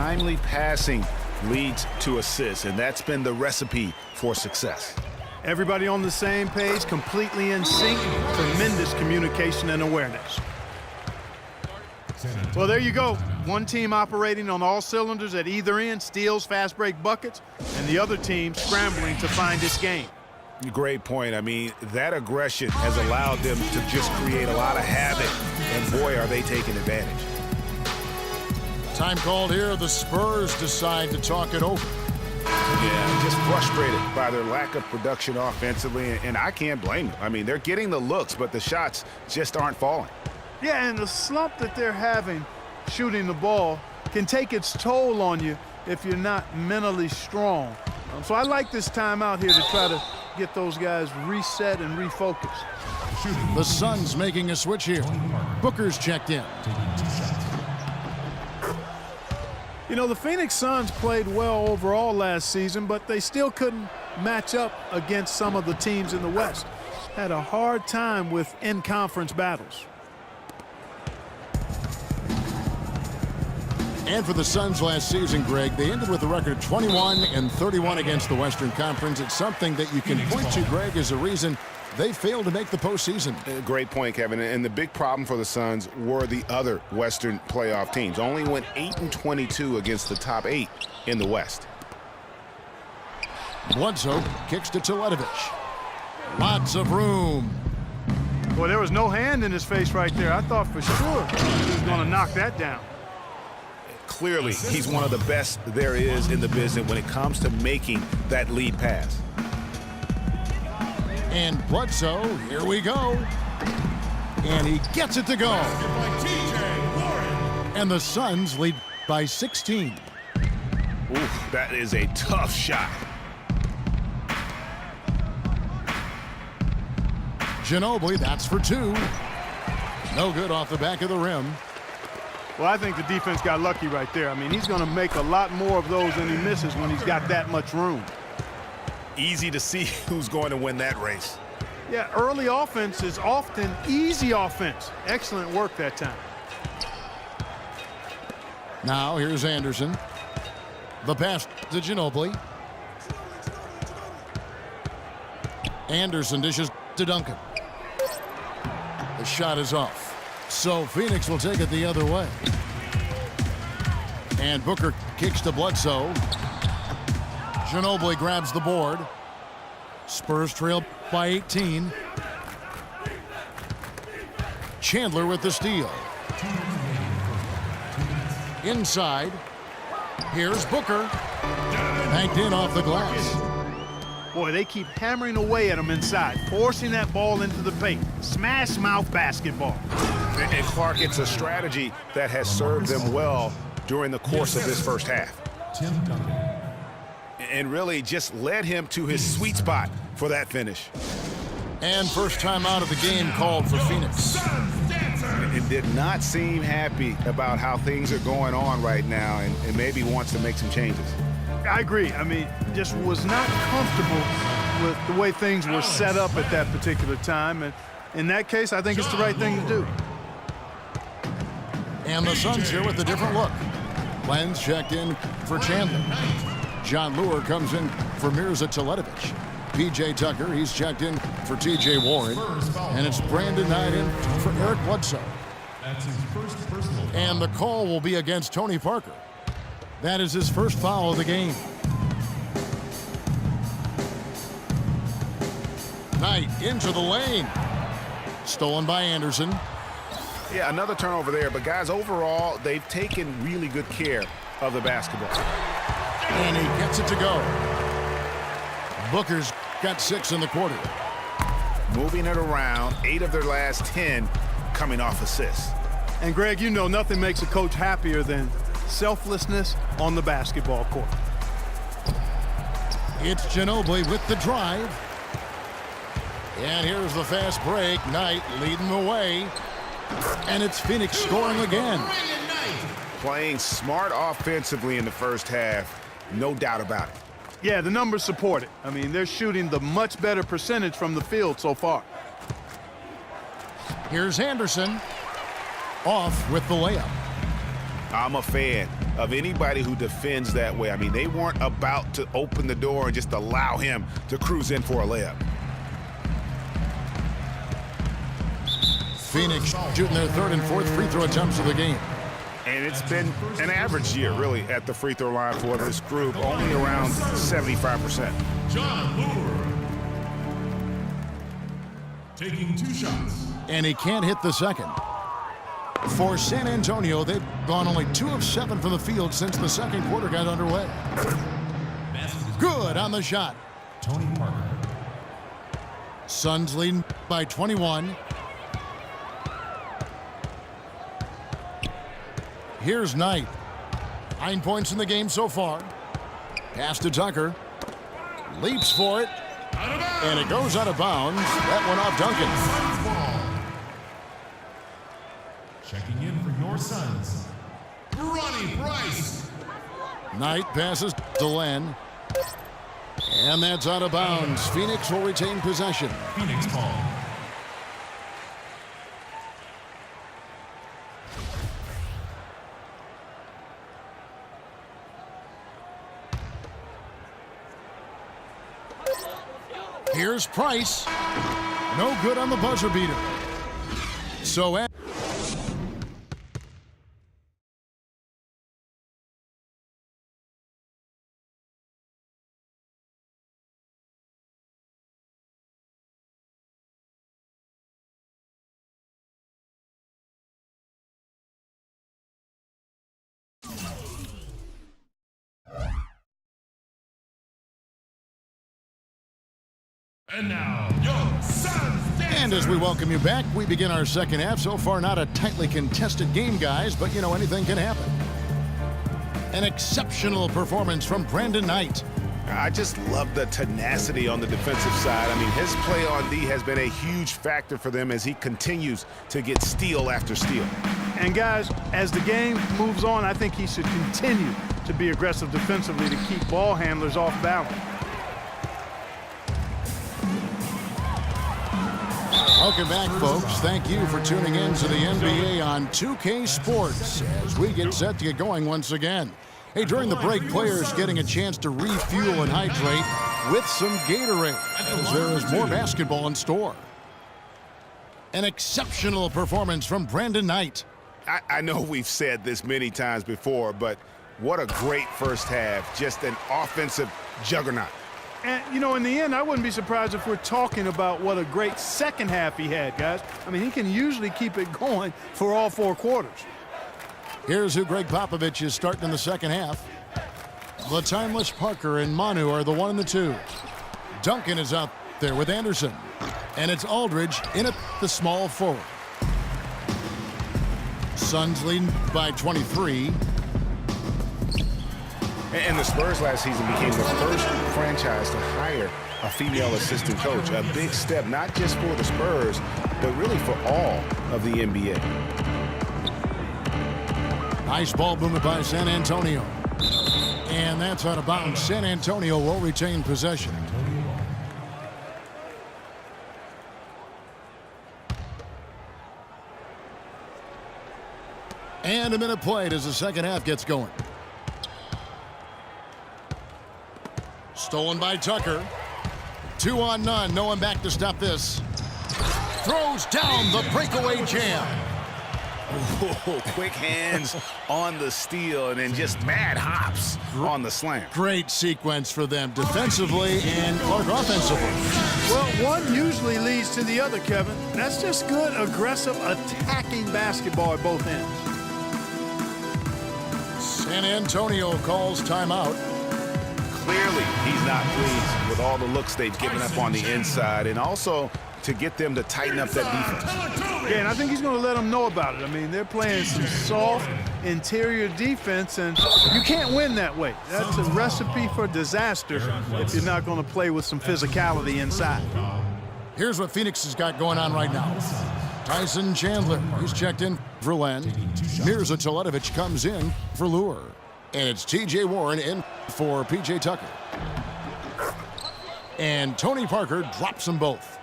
timely passing leads to assists, and that's been the recipe for success. Everybody on the same page, completely in sync, tremendous communication and awareness. Well, there you go. One team operating on all cylinders at either end, steals, fast break buckets, and the other team scrambling to find this game. Great point. I mean, that aggression has allowed them to just create a lot of havoc, and boy, are they taking advantage. Time called here. The Spurs decide to talk it over. Yeah, just frustrated by their lack of production offensively, and I can't blame them. I mean, they're getting the looks, but the shots just aren't falling. Yeah, and the slump that they're having shooting the ball can take its toll on you if you're not mentally strong. So I like this timeout here to try to get those guys reset and refocused. The Suns making a switch here. Booker's checked in. You know, the Phoenix Suns played well overall last season, but they still couldn't match up against some of the teams in the West. Had a hard time with in-conference battles. And for the Suns last season, Greg, they ended with a record of 21-31 against the Western Conference. It's something that you can point to, Greg, as a reason they failed to make the postseason. Great point, Kevin. And the big problem for the Suns were the other Western playoff teams. Only went 8-22 against the top 8 in the West. Bledsoe kicks to Teletovic. Lots of room. Boy, there was no hand in his face right there. I thought for sure he was going to knock that down. Clearly, he's one of the best there is in the business when it comes to making that lead pass. And Bledsoe, here we go. And he gets it to go. And the Suns lead by 16. Oof, that is a tough shot. Ginobili, that's for 2. No good off the back of the rim. Well, I think the defense got lucky right there. I mean, he's going to make a lot more of those than he misses when he's got that much room. Easy to see who's going to win that race. Yeah, early offense is often easy offense. Excellent work that time. Now here's Anderson. The pass to Ginobili. Anderson dishes to Duncan. The shot is off. So Phoenix will take it the other way. And Booker kicks to Bledsoe. Ginobili grabs the board. Spurs trail by 18. Chandler with the steal. Inside. Here's Booker. Banked in off the glass. Boy, they keep hammering away at him inside, forcing that ball into the paint. Smash mouth basketball. And Clark, it's a strategy that has served them well during the course of this first half. And really just led him to his sweet spot for that finish. And first time out of the game called for Phoenix. It did not seem happy about how things are going on right now and maybe wants to make some changes. I agree. I mean, just was not comfortable with the way things were set up at that particular time. And in that case, I think it's the right thing to do. And the Suns here with a different look. Lenz checked in for Chandler. John Lure comes in for Mirza Teletovic. P.J. Tucker, he's checked in for T.J. Warren. And it's Brandon Knight in for Eric Bledsoe. And the call will be against Tony Parker. That is his first foul of the game. Knight into the lane. Stolen by Anderson. Yeah, another turnover there, but guys, overall, they've taken really good care of the basketball. And he gets it to go. Booker's got 6 in the quarter. Moving it around, 8 of their last 10 coming off assists. And Greg, you know nothing makes a coach happier than selflessness on the basketball court. It's Ginobili with the drive. And here's the fast break. Knight leading the way. And it's Phoenix scoring again. Playing smart offensively in the first half, no doubt about it. Yeah, the numbers support it. I mean, they're shooting the much better percentage from the field so far. Here's Anderson. Off with the layup. I'm a fan of anybody who defends that way. I mean, they weren't about to open the door and just allow him to cruise in for a layup. Phoenix shooting their third and fourth free throw attempts of the game. And it's been an average year, really, at the free throw line for this group, only around 75%. Jon Leuer taking 2 shots. And he can't hit the second. For San Antonio, they've gone only 2 of 7 from the field since the second quarter got underway. Good on the shot. Tony Parker. Suns leading by 21. Here's Knight. 9 points in the game so far. Pass to Tucker. Leaps for it. And it goes out of bounds. That one off Duncan. Suns ball. Checking in for your Suns, Ronnie Price. Knight passes to Len. And that's out of bounds. Phoenix will retain possession. Phoenix ball. Here's Price. No good on the buzzer beater. So And now, your Suns. and as we welcome you back, we begin our second half. So far, not a tightly contested game, guys, but you know, anything can happen. An exceptional performance from Brandon Knight. I just love the tenacity on the defensive side. I mean, his play on D has been a huge factor for them as he continues to get steal after steal. And guys, as the game moves on, I think he should continue to be aggressive defensively to keep ball handlers off balance. Welcome back, folks. Thank you for tuning in to the NBA on 2K Sports as we get set to get going once again. Hey, during the break, players getting a chance to refuel and hydrate with some Gatorade as there is more basketball in store. An exceptional performance from Brandon Knight. I know we've said this many times before, but what a great first half. Just an offensive juggernaut. And, you know, in the end, I wouldn't be surprised if we're talking about what a great second half he had, guys. I mean, he can usually keep it going for all 4 quarters. Here's who Greg Popovich is starting in the second half. The timeless Parker and Manu are the 1 and the 2. Duncan is out there with Anderson. And it's Aldridge in at the small forward. Suns leading by 23. And the Spurs last season became the first franchise to hire a female assistant coach. A big step, not just for the Spurs, but really for all of the NBA. Nice ball movement by San Antonio. And that's out of bounds. San Antonio will retain possession. And a minute played as the second half gets going. Stolen by Tucker. 2 on none. No one back to stop this. Throws down the breakaway jam. Oh, quick hands on the steal and then just mad hops on the slam. Great sequence for them defensively and Clark offensively. Well, one usually leads to the other, Kevin. That's just good, aggressive, attacking basketball at both ends. San Antonio calls timeout. Clearly, he's not pleased with all the looks they've given up on the inside, and also to get them to tighten up that defense. Yeah, and I think he's going to let them know about it. I mean, they're playing some soft interior defense, and you can't win that way. That's a recipe for disaster if you're not going to play with some physicality inside. Here's what Phoenix has got going on right now. Tyson Chandler, he's checked in for Len. Mirza Teletovic comes in for Leuer. And it's T.J. Warren in for P.J. Tucker. And Tony Parker drops them both.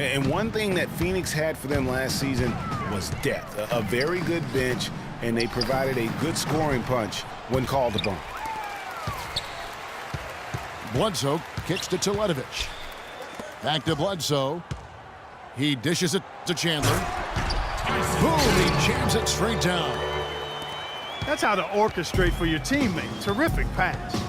And one thing that Phoenix had for them last season was depth. A very good bench, and they provided a good scoring punch when called upon. Bledsoe kicks to Teletovic. Back to Bledsoe. He dishes it to Chandler. Boom, he jams it straight down. That's how to orchestrate for your teammate. Terrific pass.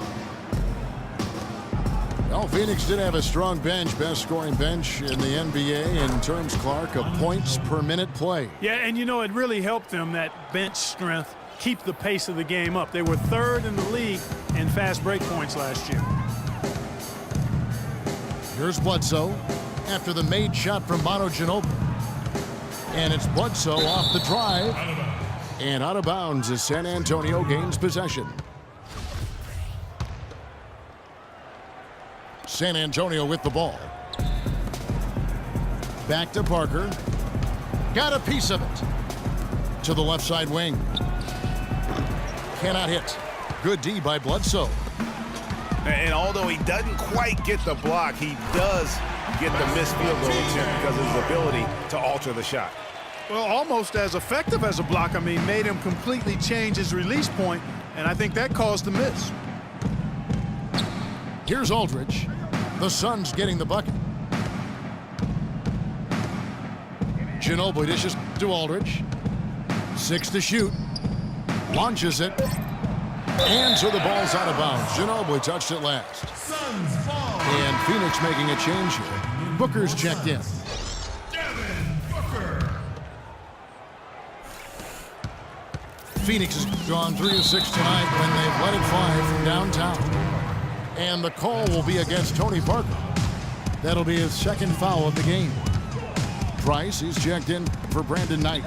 Well, Phoenix did have a strong bench, best scoring bench in the NBA in terms, Clark, of points per minute play. Yeah, and you know, it really helped them, that bench strength, keep the pace of the game up. They were third in the league in fast break points last year. Here's Bledsoe after the made shot from Manu Ginobili. And it's Bledsoe off the drive. And out of bounds as San Antonio gains possession. San Antonio with the ball. Back to Parker. Got a piece of it. To the left side wing. Cannot hit. Good D by Bledsoe. And although he doesn't quite get the block, he does get the missed field goal attempt because of his ability to alter the shot. Well, almost as effective as a block. I mean, made him completely change his release point, and I think that caused the miss. Here's Aldridge. The Suns getting the bucket. Ginobili dishes to Aldridge. 6 to shoot. Launches it. And so the ball's out of bounds. Ginobili touched it last. Suns ball. And Phoenix making a change here. Booker's checked in. Devin Booker. Phoenix has gone 3 of 6 tonight when they've led it 5 from downtown. And the call will be against Tony Parker. That'll be his second foul of the game. Price, he's checked in for Brandon Knight.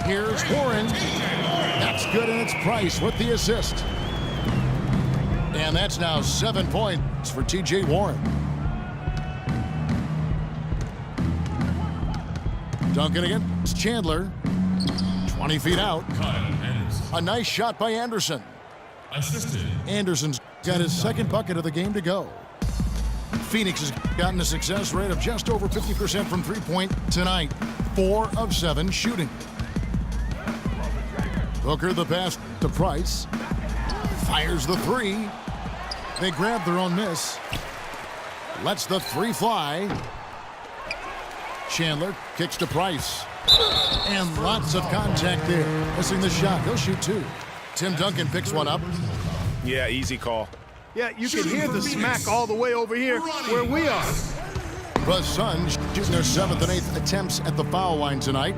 Here's Warren. That's good, and it's Price with the assist. And that's now 7 points for T.J. Warren. Duncan against Chandler. 20 feet out. A nice shot by Anderson. Assisted. Anderson's got his second bucket of the game to go. Phoenix has gotten a success rate of just over 50% from three-point tonight. 4 of 7 shooting. Booker the pass to Price. Fires the 3. They grab their own miss. Lets the 3 fly. Chandler kicks to Price. And lots of contact there. Missing the shot. He'll shoot 2. Tim Duncan picks one up. Yeah, easy call. Yeah, you can hear the smack all the way over here where we are. The Suns shooting their 7th and 8th attempts at the foul line tonight.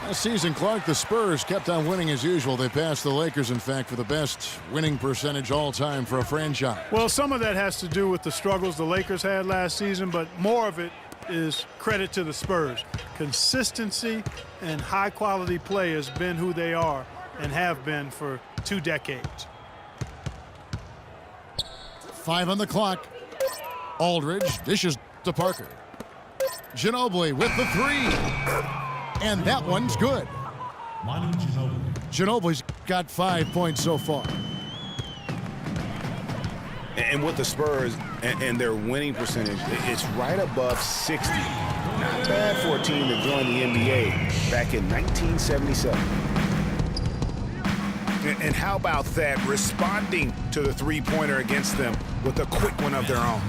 Last season, Clark, the Spurs kept on winning as usual. They passed the Lakers, in fact, for the best winning percentage all time for a franchise. Well, some of that has to do with the struggles the Lakers had last season, but more of it is credit to the Spurs. Consistency and high-quality play has been who they are and have been for 2 decades. 5 on the clock. Aldridge dishes to Parker. Ginobili with the 3. And that one's good. Manu Ginobili. Ginobili's got 5 points so far. And with the Spurs and their winning percentage, it's right above 60. Not bad for a team that joined the NBA back in 1977. And how about that, responding to the three-pointer against them with a quick one of their own.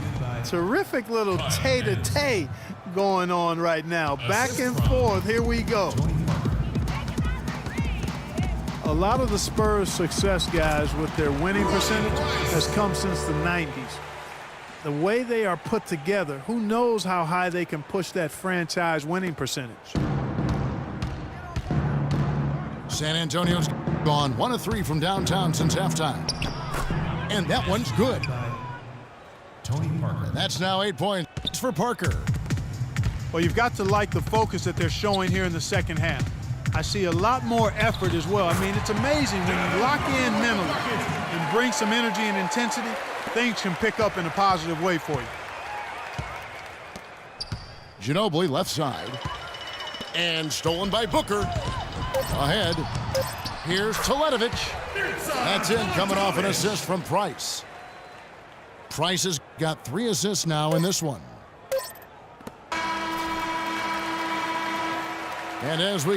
Terrific little tay-to-tay going on right now. Back and forth. Here we go. A lot of the Spurs' success, guys, with their winning percentage has come since the 90s. The way they are put together, who knows how high they can push that franchise winning percentage. San Antonio's gone 1 of 3 from downtown since halftime. And that one's good. Tony Parker. That's now 8 points for Parker. Well, you've got to like the focus that they're showing here in the second half. I see a lot more effort as well. I mean, it's amazing when you lock in mentally and bring some energy and intensity, things can pick up in a positive way for you. Ginobili left side. And stolen by Booker. Ahead. Here's Teletovic. That's in, coming off an assist from Price. Price has got 3 assists now in this one. And as we